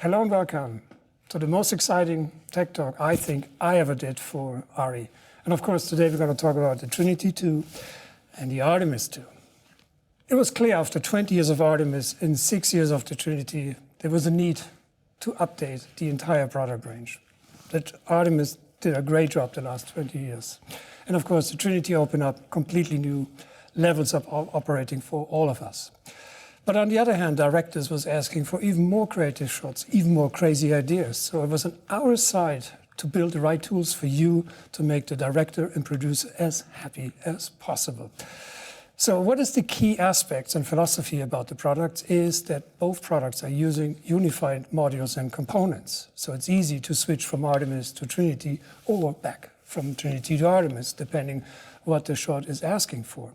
Hello and welcome to the most exciting tech talk I think I ever did for ARRI. And of course, today we're going to talk about the TRINITY 2 and the ARTEMIS 2. It was clear after 20 years of ARTEMIS and 6 years of the TRINITY, there was a need to update the entire product range. That ARTEMIS did a great job the last 20 years. And of course, the TRINITY opened up completely new levels of operating for all of us. But on the other hand, directors was asking for even more creative shots, even more crazy ideas. So it was on our side to build the right tools for you to make the director and producer as happy as possible. So what is the key aspects and philosophy about the products is that both products are using unified modules and components. So it's easy to switch from ARTEMIS to TRINITY or back from TRINITY to ARTEMIS, depending what the shot is asking for.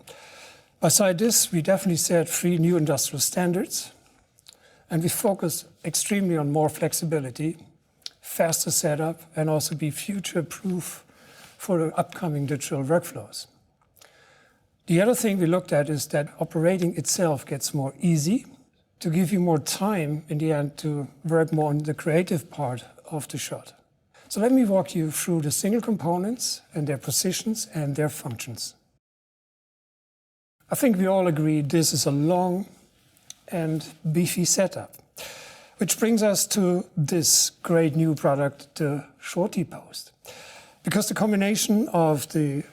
Beside this, we definitely set 3 new industrial standards, and we focus extremely on more flexibility, faster setup, and also be future-proof for the upcoming digital workflows. The other thing we looked at is that operating itself gets more easy to give you more time in the end to work more on the creative part of the shot. So let me walk you through the single components and their positions and their functions. I think we all agree this is a long and beefy setup, which brings us to this great new product, the Shorty Post. Because the combination of the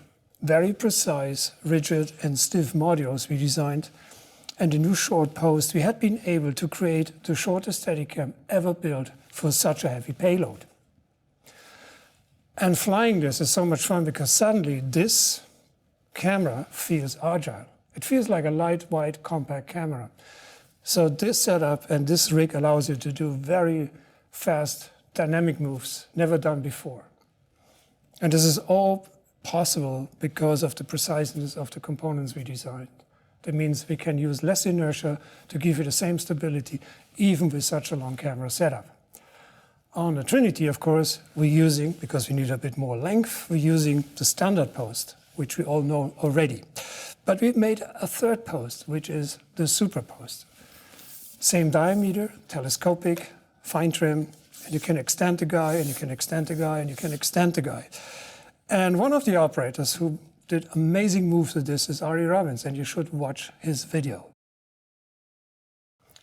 very precise, rigid and stiff modules we designed and the new short post, we had been able to create the shortest Steadicam ever built for such a heavy payload. And flying this is so much fun because suddenly this camera feels agile. It feels like a lightweight, compact camera. So this setup and this rig allows you to do very fast, dynamic moves, never done before. And this is all possible because of the preciseness of the components we designed. That means we can use less inertia to give you the same stability, even with such a long camera setup. On the TRINITY, of course, we're using, because we need a bit more length, we're using the standard post, which we all know already. But we've made a third post, which is the super post. Same diameter, telescopic, fine trim, and you can extend the guy, and you can extend the guy, and you can extend the guy. And one of the operators who did amazing moves with this is ARRI Robbins, and you should watch his video.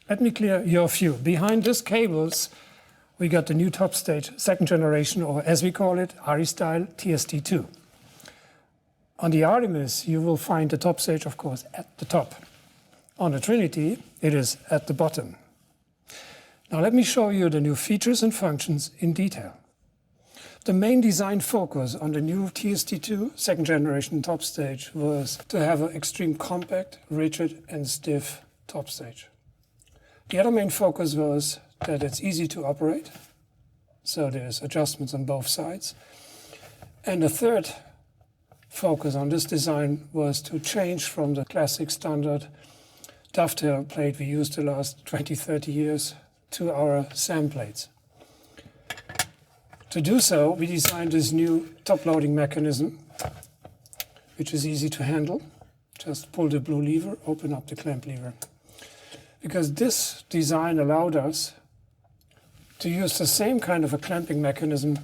Let me clear your view. Behind these cables, we got the new top stage, second generation, or as we call it, ARRI style TST2. On the ARTEMIS, you will find the top stage, of course, at the top. On the TRINITY, it is at the bottom. Now let me show you the new features and functions in detail. The main design focus on the new TST2 second generation top stage was to have an extreme compact, rigid and stiff top stage. The other main focus was that it's easy to operate, so there's adjustments on both sides. And the third focus on this design was to change from the classic standard dovetail plate we used the last 20-30 years to our SAM plates. To do so, we designed this new top loading mechanism, which is easy to handle. Just pull the blue lever, open up the clamp lever. Because this design allowed us to use the same kind of a clamping mechanism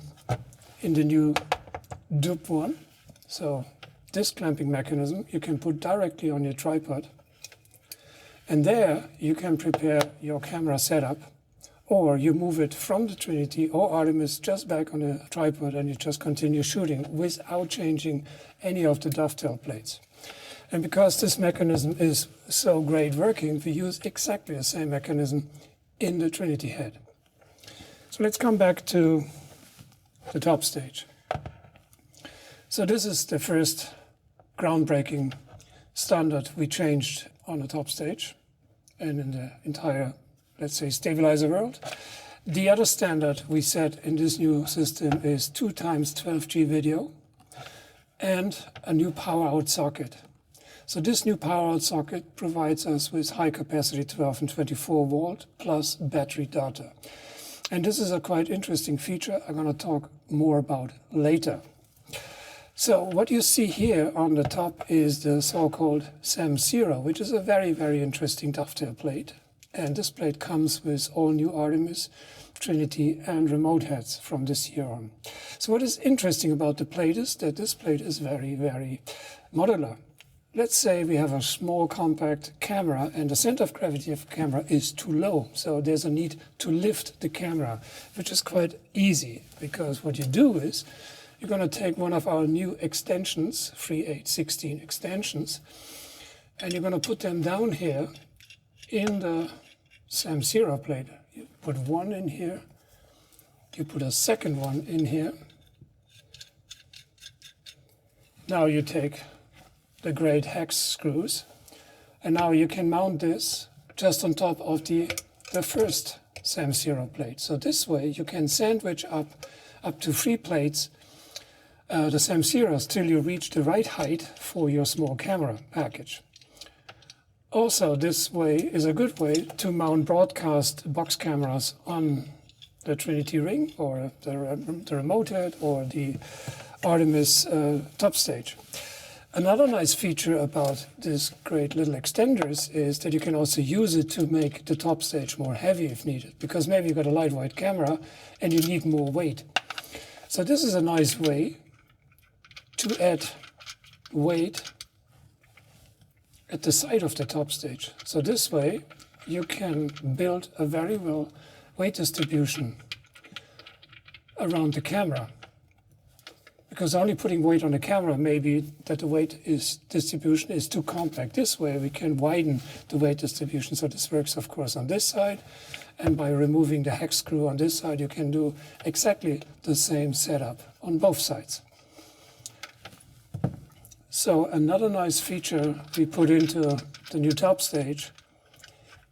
in the new Dupe 1. So this clamping mechanism you can put directly on your tripod, and there you can prepare your camera setup, or you move it from the TRINITY or ARTEMIS just back on the tripod and you just continue shooting without changing any of the dovetail plates. And because this mechanism is so great working, we use exactly the same mechanism in the TRINITY head. So let's come back to the top stage. So this is the first groundbreaking standard we changed on the top stage and in the entire, let's say, stabilizer world. The other standard we set in this new system is 2x 12G video and a new power out socket. So this new power out socket provides us with high capacity 12 and 24 volt plus battery data. And this is a quite interesting feature I'm going to talk more about later. So what you see here on the top is the so-called SAM0, which is a very, very interesting dovetail plate. And this plate comes with all new ARTEMIS, TRINITY and remote heads from this year on. So what is interesting about the plate is that this plate is very, very modular. Let's say we have a small compact camera and the center of gravity of the camera is too low. So there's a need to lift the camera, which is quite easy because what you do is you're going to take one of our new extensions, 3816 extensions, and you're going to put them down here in the SAM0 plate. You put one in here, you put a second one in here. Now you take the great hex screws, and now you can mount this just on top of the first SAM0 plate. So this way you can sandwich up to 3 plates the SAM0s till you reach the right height for your small camera package. Also, this way is a good way to mount broadcast box cameras on the Trinity ring or the remote head or the ARTEMIS top stage. Another nice feature about this great little extenders is that you can also use it to make the top stage more heavy if needed, because maybe you've got a lightweight camera and you need more weight. So this is a nice way to add weight at the side of the top stage. So this way you can build a very well weight distribution around the camera. Because only putting weight on the camera may be that the weight distribution is too compact. This way we can widen the weight distribution. So this works of course on this side, and by removing the hex screw on this side you can do exactly the same setup on both sides. So another nice feature we put into the new top stage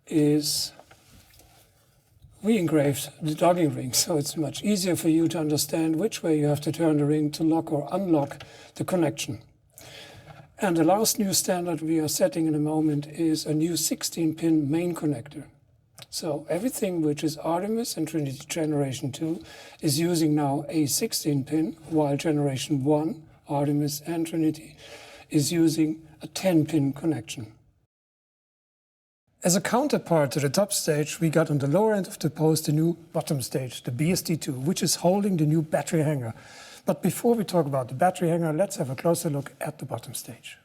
is we engraved the docking ring, so it's much easier for you to understand which way you have to turn the ring to lock or unlock the connection. And the last new standard we are setting in a moment is a new 16-pin main connector. So everything which is ARTEMIS and Trinity Generation 2 is using now a 16-pin, while Generation 1, ARTEMIS and Trinity, is using a 10-pin connection. As a counterpart to the top stage, we got on the lower end of the post the new bottom stage, the BSD2, which is holding the new battery hanger. But before we talk about the battery hanger, let's have a closer look at the bottom stage.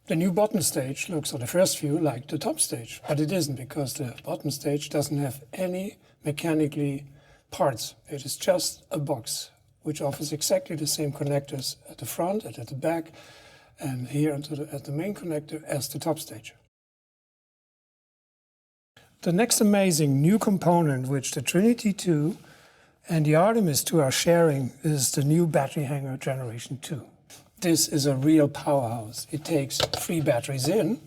The new bottom stage looks on the first view like the top stage, but it isn't, because the bottom stage doesn't have any mechanically parts. It is just a box, which offers exactly the same connectors at the front and at the back, and here at the main connector as the top stage. The next amazing new component which the Trinity 2 and the ARTEMIS 2 are sharing is the new battery hanger Generation 2. This is a real powerhouse. It takes 3 batteries in,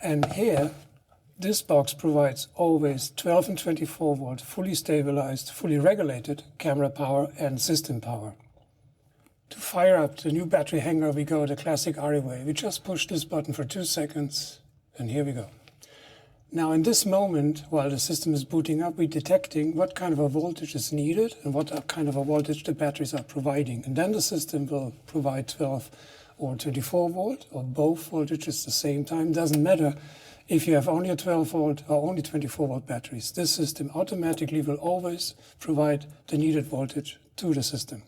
and here this box provides always 12 and 24 volt fully stabilized, fully regulated camera power and system power. To fire up the new battery hanger we go the classic ARRI way. We just push this button for 2 seconds and here we go. Now in this moment, while the system is booting up, we're detecting what kind of a voltage is needed and what kind of a voltage the batteries are providing. And then the system will provide 12 or 24 volt or both voltages at the same time. Doesn't matter if you have only a 12 volt or only 24 volt batteries. This system automatically will always provide the needed voltage to the system.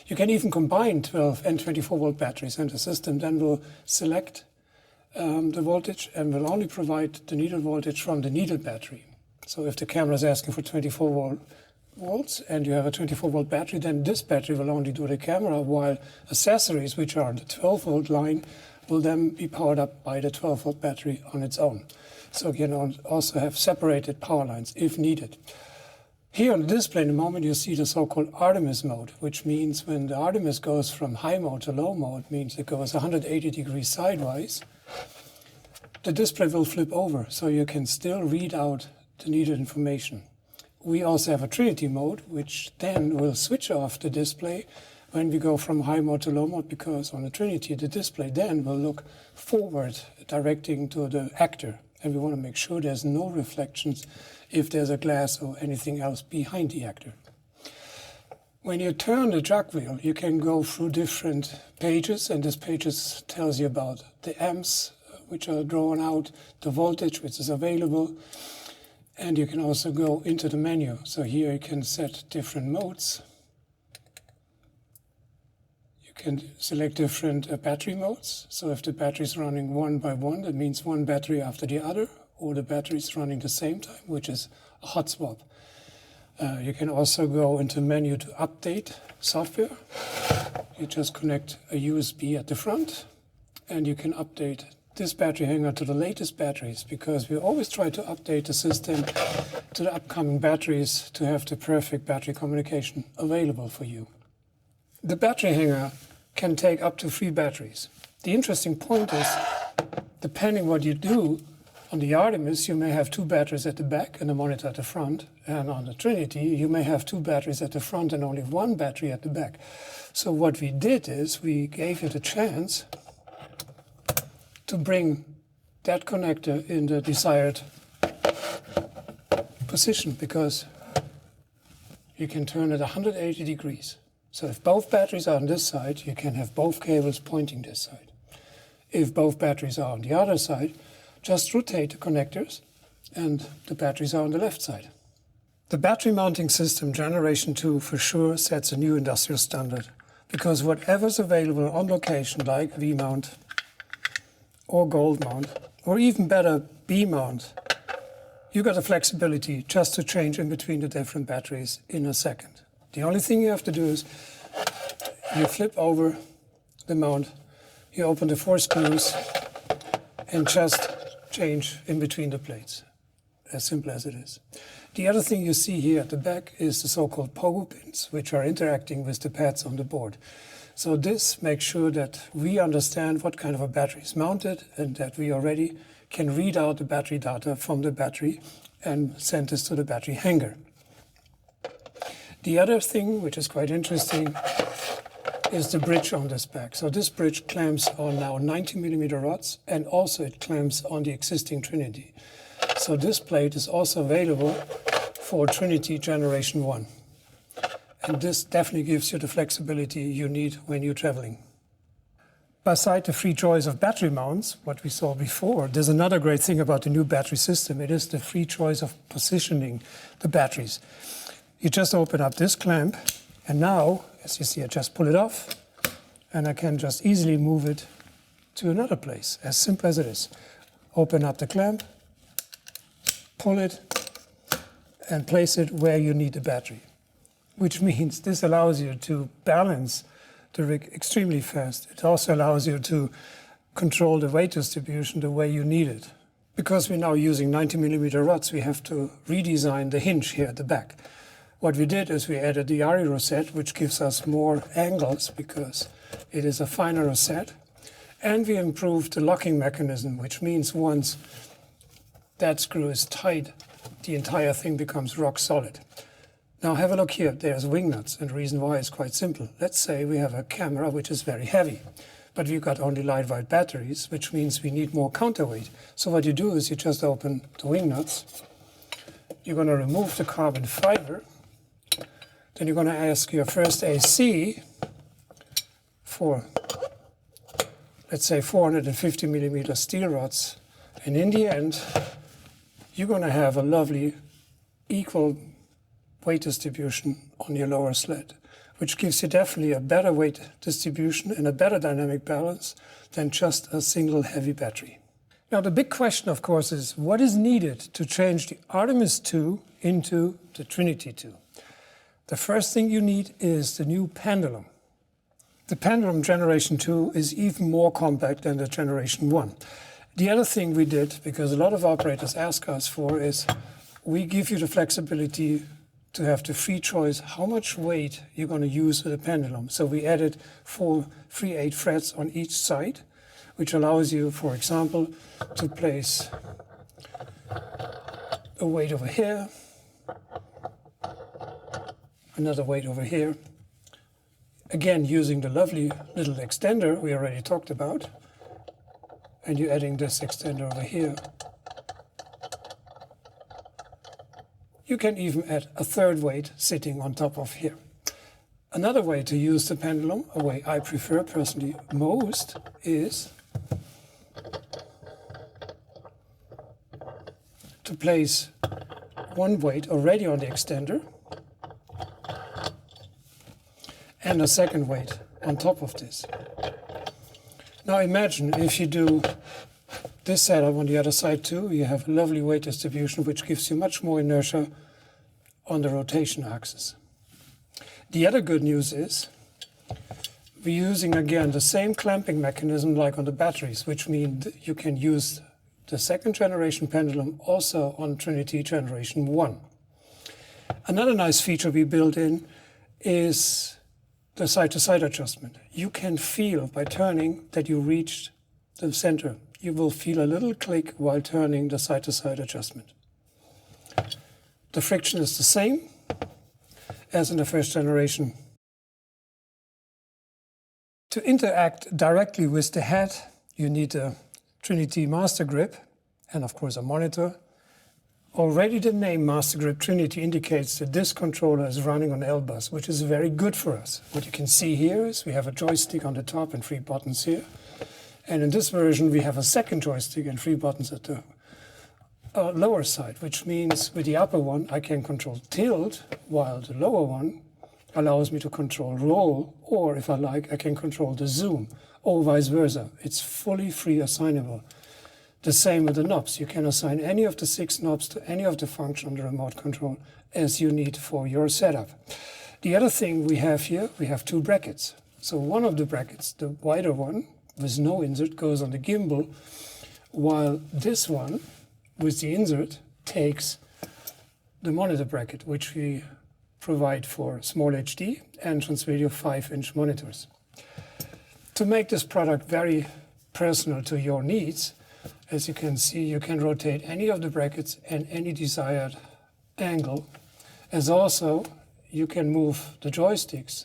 You can even combine 12 and 24 volt batteries, and the system then will select the voltage and will only provide the needed voltage from the needed battery. So if the camera is asking for 24 volts and you have a 24 volt battery, then this battery will only do the camera, while accessories which are on the 12 volt line will then be powered up by the 12 volt battery on its own. So you can also have separated power lines if needed. Here on the display in a moment you see the so-called ARTEMIS mode, which means when the ARTEMIS goes from high mode to low mode, means it goes 180 degrees sideways, the display will flip over, so you can still read out the needed information. We also have a Trinity mode, which then will switch off the display when we go from high mode to low mode, because on the Trinity the display then will look forward, directing to the actor. And we want to make sure there's no reflections if there's a glass or anything else behind the actor. When you turn the jog wheel, you can go through different pages, and this page tells you about the amps, which are drawn out, the voltage which is available, and you can also go into the menu. So here you can set different modes. You can select different battery modes. So if the battery is running one by one, that means one battery after the other, or the battery is running the same time, which is a hot swap. You can also go into menu to update software. You just connect a USB at the front, and you can update this battery hanger to the latest batteries, because we always try to update the system to the upcoming batteries to have the perfect battery communication available for you. The battery hanger can take up to 3 batteries. The interesting point is, depending what you do, on the ARTEMIS, you may have 2 batteries at the back and a monitor at the front. And on the TRINITY, you may have 2 batteries at the front and only 1 battery at the back. So what we did is we gave it a chance to bring that connector in the desired position, because you can turn it 180 degrees. So if both batteries are on this side, you can have both cables pointing this side. If both batteries are on the other side, just rotate the connectors and the batteries are on the left side. The battery mounting system generation 2 for sure sets a new industrial standard, because whatever's available on location, like V-mount or gold mount, or even better B-mount, you got the flexibility just to change in between the different batteries in a second. The only thing you have to do is you flip over the mount, you open the 4 screws and just change in between the plates. As simple as it is. The other thing you see here at the back is the so-called pogo pins, which are interacting with the pads on the board. So this makes sure that we understand what kind of a battery is mounted, and that we already can read out the battery data from the battery and send this to the battery hanger. The other thing, which is quite interesting, is the bridge on this back. So this bridge clamps on now 90mm rods, and also it clamps on the existing TRINITY. So this plate is also available for TRINITY Generation 1. And this definitely gives you the flexibility you need when you're traveling. Beside the free choice of battery mounts, what we saw before, there's another great thing about the new battery system. It is the free choice of positioning the batteries. You just open up this clamp, and now, as you see, I just pull it off, and I can just easily move it to another place, as simple as it is. Open up the clamp, pull it, and place it where you need the battery. Which means this allows you to balance the rig extremely fast. It also allows you to control the weight distribution the way you need it. Because we're now using 90mm rods, we have to redesign the hinge here at the back. What we did is we added the ARRI rosette, which gives us more angles because it is a finer rosette. And we improved the locking mechanism, which means once that screw is tight, the entire thing becomes rock solid. Now have a look here, there's wing nuts, and the reason why is quite simple. Let's say we have a camera which is very heavy, but we've got only lightweight batteries, which means we need more counterweight. So what you do is you just open the wing nuts, you're going to remove the carbon fiber, then you're going to ask your first AC for, let's say, 450mm steel rods, and in the end, you're going to have a lovely equal weight distribution on your lower sled, which gives you definitely a better weight distribution and a better dynamic balance than just a single heavy battery. Now the big question, of course, is what is needed to change the ARTEMIS 2 into the TRINITY 2? The first thing you need is the new pendulum. The pendulum Generation 2 is even more compact than the Generation 1. The other thing we did, because a lot of operators ask us for, is we give you the flexibility to have the free choice how much weight you're going to use with the pendulum. So we added 4 3/8 frets on each side, which allows you, for example, to place a weight over here, another weight over here. Again, using the lovely little extender we already talked about, and you're adding this extender over here. You can even add a third weight sitting on top of here. Another way to use the pendulum, a way I prefer personally most, is to place one weight already on the extender and a second weight on top of this. Now imagine if you do this setup on the other side too, you have a lovely weight distribution which gives you much more inertia on the rotation axis. The other good news is we're using again the same clamping mechanism like on the batteries, which means you can use the second generation pendulum also on Trinity generation 1. Another nice feature we built in is the side-to-side adjustment. You can feel by turning that you reached the center. You will feel a little click while turning the side-to-side adjustment. The friction is the same as in the first generation. To interact directly with the head, you need a Trinity master grip and of course a monitor. Already the name Master Grip Trinity indicates that this controller is running on L-bus, which is very good for us. What you can see here is we have a joystick on the top and 3 buttons here. And in this version we have a second joystick and 3 buttons at the lower side, which means with the upper one I can control tilt, while the lower one allows me to control roll, or if I like I can control the zoom, or vice versa. It's fully free assignable. The same with the knobs. You can assign any of the 6 knobs to any of the functions on the remote control as you need for your setup. The other thing we have here, we have 2 brackets. So one of the brackets, the wider one with no insert, goes on the gimbal, while this one with the insert takes the monitor bracket, which we provide for small HD and Transvideo 5-inch monitors. To make this product very personal to your needs, as you can see, you can rotate any of the brackets and any desired angle, as also you can move the joysticks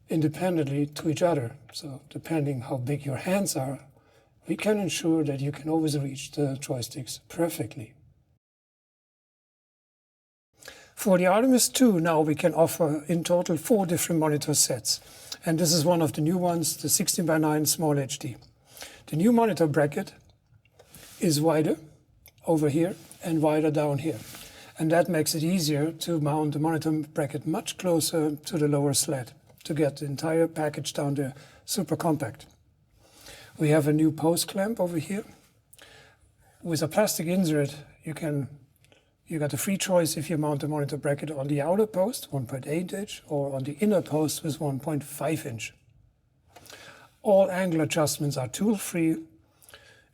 independently to each other. So depending how big your hands are, we can ensure that you can always reach the joysticks perfectly. For the ARTEMIS 2 now we can offer in total 4 different monitor sets. And this is one of the new ones, the 16:9 small HD. The new monitor bracket is wider over here and wider down here. And that makes it easier to mount the monitor bracket much closer to the lower sled to get the entire package down there super compact. We have a new post clamp over here. With a plastic insert, you got a free choice if you mount the monitor bracket on the outer post, 1.8 inch, or on the inner post with 1.5 inch. All angle adjustments are tool-free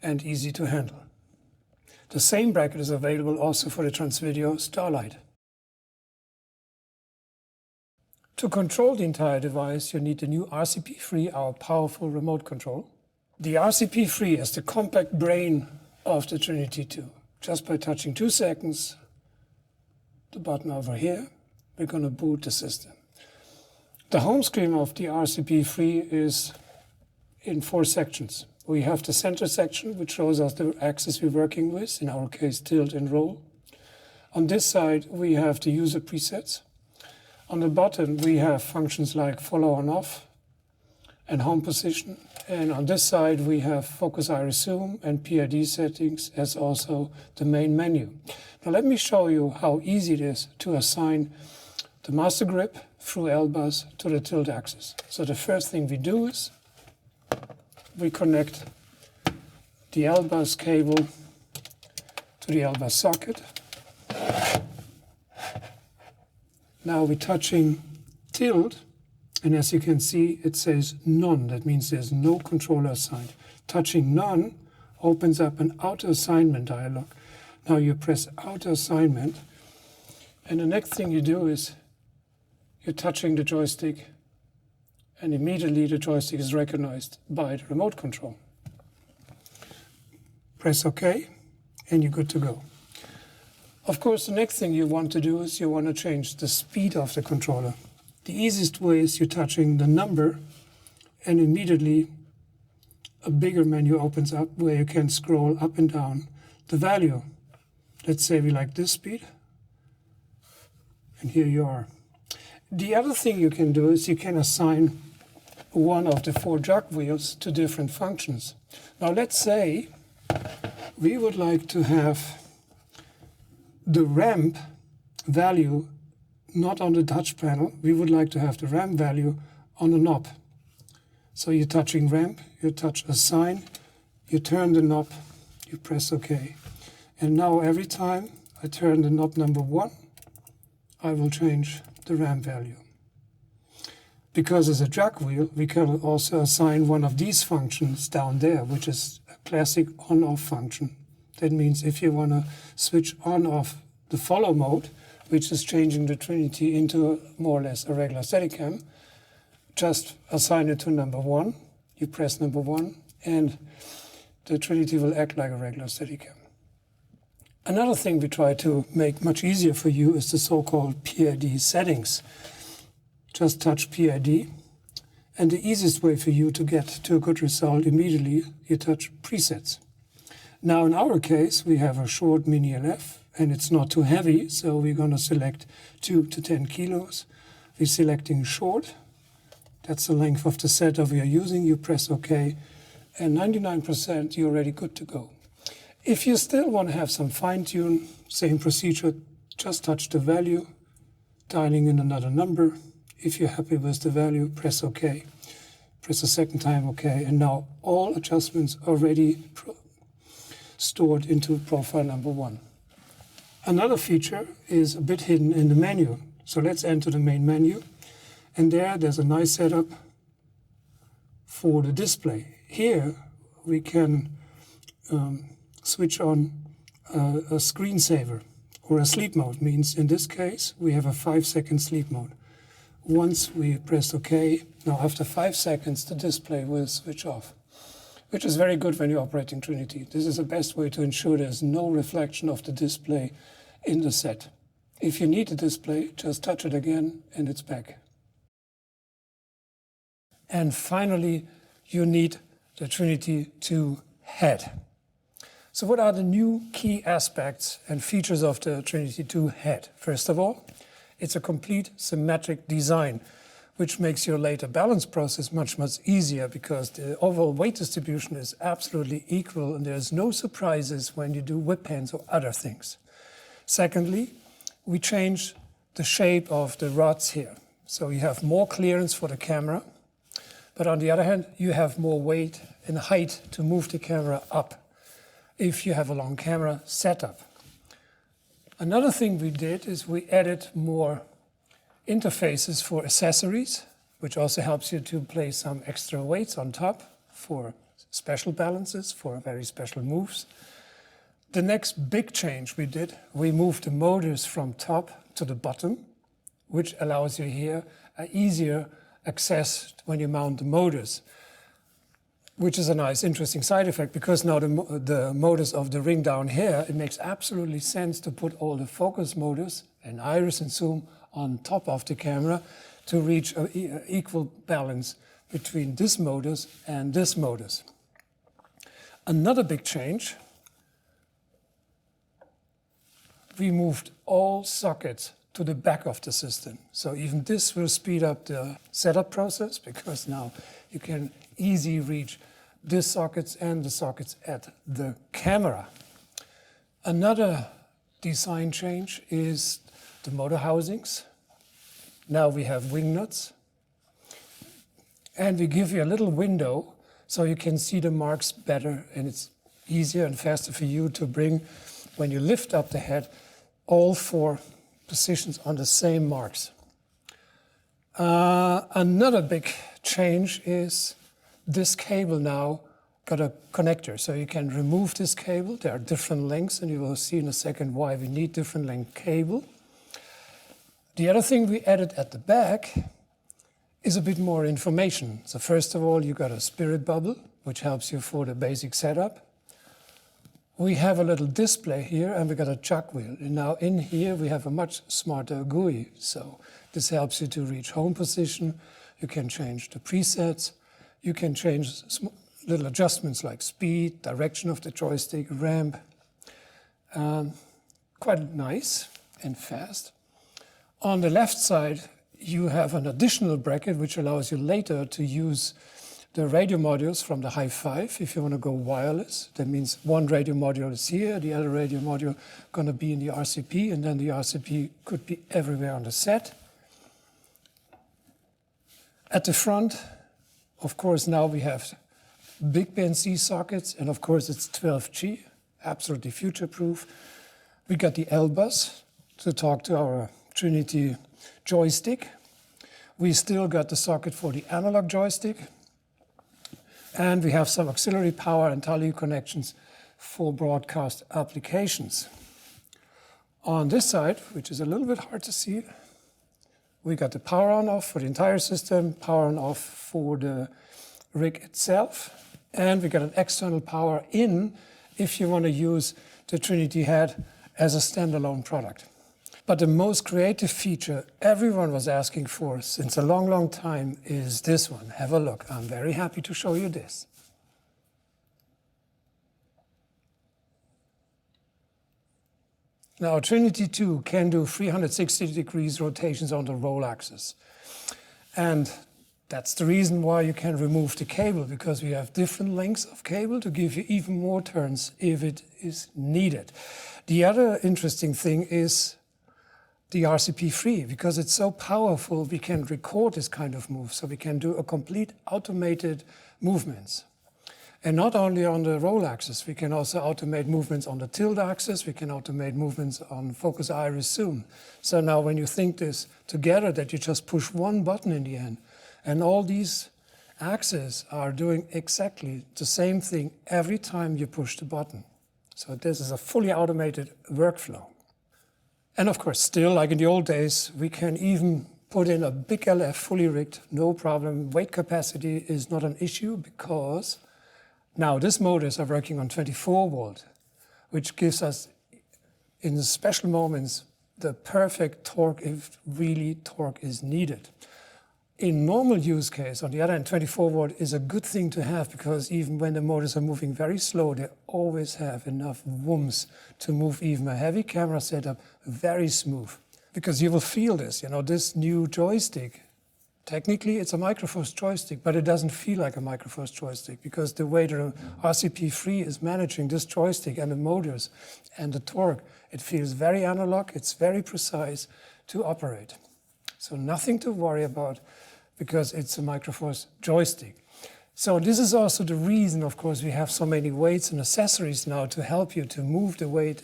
and easy to handle. The same bracket is available also for the Transvideo Starlight. To control the entire device, you need the new RCP3, our powerful remote control. The RCP3 is the compact brain of the Trinity 2. Just by touching 2 seconds, the button over here, we're going to boot the system. The home screen of the RCP3 is in 4 sections. We have the center section, which shows us the axis we're working with, in our case tilt and roll. On this side we have the user presets. On the bottom we have functions like follow on off and home position. And on this side we have focus iris zoom and PID settings, as also the main menu. Now let me show you how easy it is to assign the master grip through L-bus to the tilt axis. So the first thing we do is we connect the L-bus cable to the L-bus socket. Now we're touching tilt, and as you can see it says none. That means there's no controller assigned. Touching none opens up an auto assignment dialog. Now you press auto assignment, and the next thing you do is you're touching the joystick, and immediately the joystick is recognized by the remote control. Press OK, and you're good to go. Of course, the next thing you want to do is you want to change the speed of the controller. The easiest way is you're touching the number, and immediately a bigger menu opens up where you can scroll up and down the value. Let's say we like this speed, and here you are. The other thing you can do is you can assign one of the 4 jog wheels to different functions. Now let's say we would like to have the ramp value not on the touch panel. We would like to have the ramp value on the knob. So you're touching ramp, you touch assign, you turn the knob, you press OK. And now every time I turn the knob number 1, I will change the ramp value. Because it's a jog wheel, we can also assign one of these functions down there, which is a classic on-off function. That means if you want to switch on-off the follow mode, which is changing the Trinity into more or less a regular Steadicam, just assign it to number 1. You press number 1, and the Trinity will act like a regular Steadicam. Another thing we try to make much easier for you is the so-called PID settings. Just touch PID, and the easiest way for you to get to a good result immediately, you touch presets. Now in our case, we have a short mini LF, and it's not too heavy, so we're going to select 2 to 10 kilos. We're selecting short. That's the length of the setup we are using. You press OK, and 99% you're already good to go. If you still want to have some fine-tune, same procedure, just touch the value, dialing in another number. If you're happy with the value, press OK. Press a second time OK, and now all adjustments are already stored into profile number 1. Another feature is a bit hidden in the menu. So let's enter the main menu, and there's a nice setup for the display. Here we can switch on a screensaver or a sleep mode. Means in this case we have a 5-second sleep mode. Once we press OK, now after 5 seconds the display will switch off, which is very good when you're operating Trinity. This is the best way to ensure there's no reflection of the display in the set. If you need the display, just touch it again and it's back. And finally, you need the Trinity 2 head. So what are the new key aspects and features of the Trinity 2 head? First of all, it's a complete symmetric design, which makes your later balance process much easier because the overall weight distribution is absolutely equal and there's no surprises when you do whip hands or other things. Secondly, we change the shape of the rods here. So you have more clearance for the camera, but on the other hand, you have more weight and height to move the camera up if you have a long camera setup. Another thing we did is we added more interfaces for accessories, which also helps you to place some extra weights on top for special balances, for very special moves. The next big change we did, we moved the motors from top to the bottom, which allows you here an easier access when you mount the motors, which is a nice, interesting side effect because now the motors of the ring down here, it makes absolutely sense to put all the focus motors and iris and zoom on top of the camera to reach an equal balance between this motors and this motors. Another big change, we moved all sockets to the back of the system. So even this will speed up the setup process because now you can easily reach these sockets and the sockets at the camera. Another design change is the motor housings. Now we have wing nuts. And we give you a little window so you can see the marks better, and it's easier and faster for you to bring, when you lift up the head, all 4 positions on the same marks. Another big change is this cable now got a connector, so you can remove this cable. There are different lengths, and you will see in a second why we need different length cable. The other thing we added at the back is a bit more information. So first of all, you got a spirit bubble, which helps you for the basic setup. We have a little display here, and we got a jog wheel. And now in here, we have a much smarter GUI. So this helps you to reach home position. You can change the presets. You can change little adjustments like speed, direction of the joystick, ramp. Quite nice and fast. On the left side, you have an additional bracket which allows you later to use the radio modules from the high 5 if you want to go wireless. That means one radio module is here, the other radio module going to be in the RCP, and then the RCP could be everywhere on the set. At the front, of course, now we have big PNC sockets, and of course it's 12G, absolutely future-proof. We got the L-bus to talk to our Trinity joystick. We still got the socket for the analog joystick. And we have some auxiliary power and tele connections for broadcast applications. On this side, which is a little bit hard to see, we got the power on off for the entire system, power on off for the rig itself, and we got an external power in if you want to use the Trinity head as a standalone product. But the most creative feature everyone was asking for since a long, long time is this one. Have a look. I'm very happy to show you this. Now, Trinity 2 can do 360 degrees rotations on the roll axis. And that's the reason why you can remove the cable, because we have different lengths of cable to give you even more turns if it is needed. The other interesting thing is the RCP free, because it's so powerful, we can record this kind of move. So we can do a complete automated movements. And not only on the roll axis, we can also automate movements on the tilt axis, we can automate movements on focus, iris, zoom. So now when you think this together, that you just push one button in the end, and all these axes are doing exactly the same thing every time you push the button. So this is a fully automated workflow. And of course, still, like in the old days, we can even put in a big LF fully rigged, no problem. Weight capacity is not an issue because now these motors are working on 24 volt, which gives us, in the special moments, the perfect torque if really torque is needed. In normal use case, on the other hand, 24 volt is a good thing to have because even when the motors are moving very slow, they always have enough whooms to move even a heavy camera setup very smooth. Because you will feel this, this new joystick, technically it's a Microforce joystick, but it doesn't feel like a Microforce joystick because the way the RCP3 is managing this joystick and the motors and the torque, it feels very analog, it's very precise to operate. So nothing to worry about because it's a Microforce joystick. So this is also the reason, of course, we have so many weights and accessories now to help you to move the weight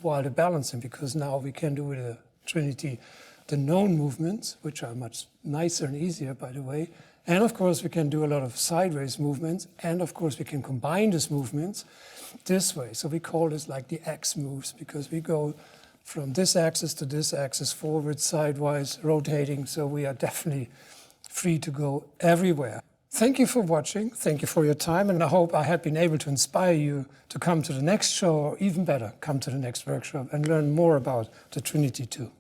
while balancing, because now we can do with the Trinity the known movements, which are much nicer and easier, by the way. And of course, we can do a lot of sideways movements. And of course, we can combine these movements this way. So we call this like the X moves, because we go from this axis to this axis, forward, sideways, rotating. So we are definitely free to go everywhere. Thank you for watching. Thank you for your time. And I hope I have been able to inspire you to come to the next show, or even better, come to the next workshop and learn more about the Trinity 2.